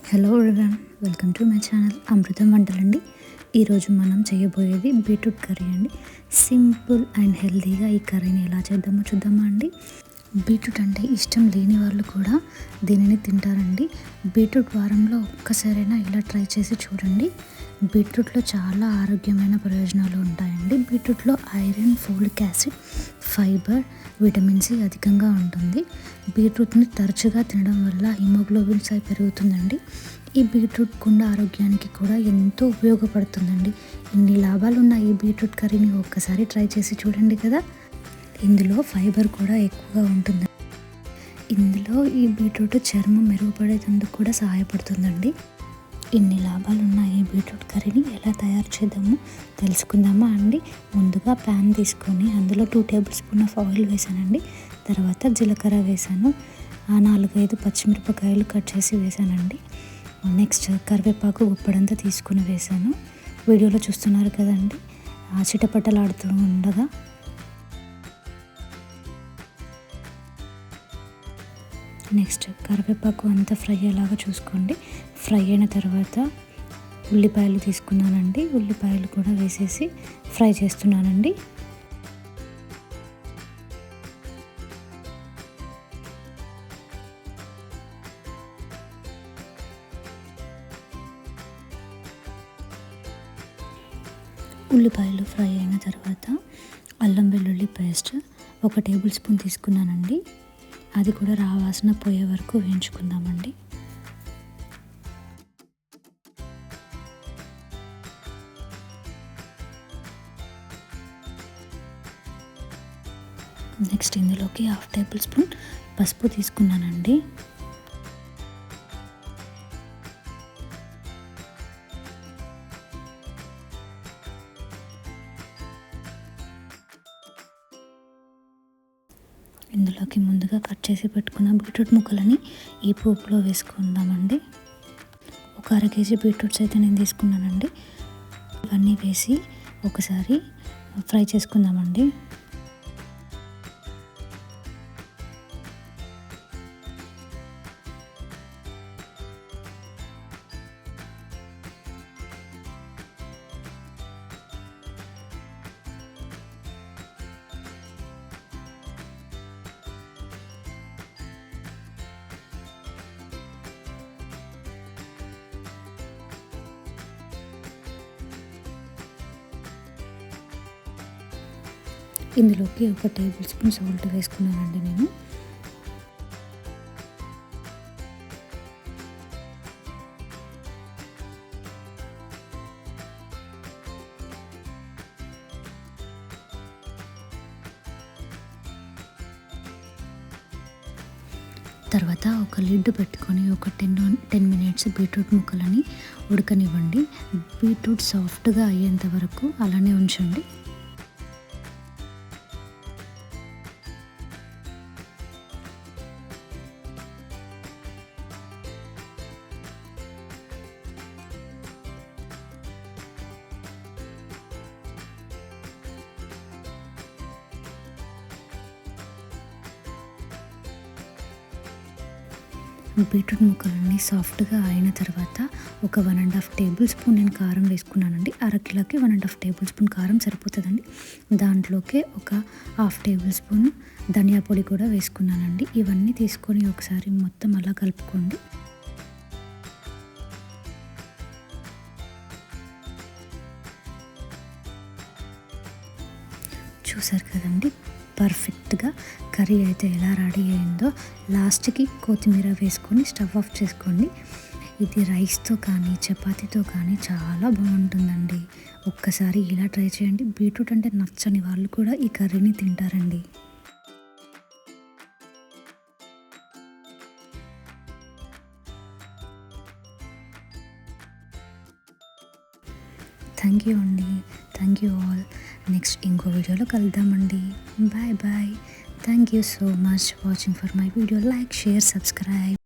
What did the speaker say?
Hello everyone, welcome to my channel Amrutham వంటలండి. ఈరోజు మనం చేయబోయేది బీట్రూట్ కర్రీ అండి. సింపుల్ అండ్ హెల్తీగా ఈ కర్రీని ఎలా చేద్దామో చూద్దామా అండి. బీట్రూట్ అంటే ఇష్టం లేని వాళ్ళు కూడా దీనిని తింటారండి. బీట్రూట్ వారంలో ఒక్కసారైనా ఇలా ట్రై చేసి చూడండి. బీట్రూట్లో చాలా ఆరోగ్యమైన ప్రయోజనాలు ఉంటాయండి. బీట్రూట్లో iron, folic acid, fibre, vitamin C అధికంగా ఉంటుంది. బీట్రూట్ని తరచుగా తినడం వల్ల హిమోగ్లోబిన్ స్థాయి పెరుగుతుందండి. ఈ బీట్రూట్ గుండె ఆరోగ్యానికి కూడా ఎంతో ఉపయోగపడుతుందండి. ఇన్ని లాభాలు ఉన్న ఈ బీట్రూట్ కర్రీని ఒక్కసారి ట్రై చేసి చూడండి కదా. ఇందులో ఫైబర్ కూడా ఎక్కువగా ఉంటుంది. ఇందులో ఈ బీట్రూట్ చర్మం మెరుగుపడేందుకు కూడా సహాయపడుతుందండి. ఇన్ని లాభాలు ఉన్న ఈ బీట్రూట్ కర్రీని ఎలా తయారు చేద్దామో తెలుసుకుందామా అండి. ముందుగా ప్యాన్ తీసుకొని అందులో 2 టేబుల్ స్పూన్ ఆఫ్ ఆయిల్ వేసానండి. తర్వాత జీలకర్ర వేసాను. 4-5 పచ్చిమిరపకాయలు కట్ చేసి వేసానండి. నెక్స్ట్ కరివేపాకు గుప్పెడంతా తీసుకుని వేసాను. వీడియోలో చూస్తున్నారు కదండి, చిటపటలాడుతూ ఉండగా నెక్స్ట్ కరివేపాకు అంతా ఫ్రై అయ్యేలాగా చూసుకోండి. ఫ్రై అయిన తర్వాత ఉల్లిపాయలు తీసుకున్నానండి. ఉల్లిపాయలు కూడా వేసేసి ఫ్రై చేస్తున్నానండి. ఉల్లిపాయలు ఫ్రై అయిన తర్వాత అల్లం వెల్లుల్లి పేస్ట్ 1 టేబుల్ స్పూన్ తీసుకున్నానండి. అది కూడా రావాసన పోయే వరకు వేయించుకుందామండి. నెక్స్ట్ ఇందులోకి 1/2 టేబుల్ స్పూన్ పసుపు తీసుకున్నానండి. ఇందులోకి ముందుగా కట్ చేసి పెట్టుకున్న బీట్రూట్ ముక్కలని ఈ పోపులో వేసుకుందామండి. 1 అర కేజీ బీట్రూట్స్ అయితే నేను తీసుకున్నానండి. ఇవన్నీ వేసి ఒకసారి ఫ్రై చేసుకుందామండి. ఇందులోకి 1 టేబుల్ స్పూన్ సాల్ట్ వేసుకున్నానండి నేను. తర్వాత ఒక లిడ్ పెట్టుకొని ఒక 10 మినిట్స్ బీట్రూట్ ముక్కలని ఉడకనివ్వండి. బీట్రూట్ సాఫ్ట్గా అయ్యేంత వరకు అలానే ఉంచండి. బీట్రూట్ ముక్కలన్నీ సాఫ్ట్గా అయిన తర్వాత ఒక 1.5 టేబుల్ స్పూన్ నేను కారం వేసుకున్నానండి. అరకిలోకి 1.5 టేబుల్ స్పూన్ కారం సరిపోతుందండి. దాంట్లోకే ఒక 1/2 టేబుల్ స్పూన్ ధనియా పొడి కూడా వేసుకున్నానండి. ఇవన్నీ తీసుకొని ఒకసారి మొత్తం అలా కలుపుకోండి. చూసారు కదండి, పర్ఫెక్ట్గా కర్రీ అయితే ఎలా రెడీ అయిందో. లాస్ట్కి కొత్తిమీర వేసుకొని స్టవ్ ఆఫ్ చేసుకోండి. ఇది రైస్తో కానీ చపాతీతో కానీ చాలా బాగుంటుందండి. ఒక్కసారి ఇలా ట్రై చేయండి. బీట్రూట్ అంటే నచ్చని వాళ్ళు కూడా ఈ కర్రీని తింటారండి. థ్యాంక్ యూ అండి. Thank you all. నెక్స్ట్ ఇంకో వీడియోలో కలుద్దామండి. Bye bye. Thank you so much watching for my video. Like, share, subscribe.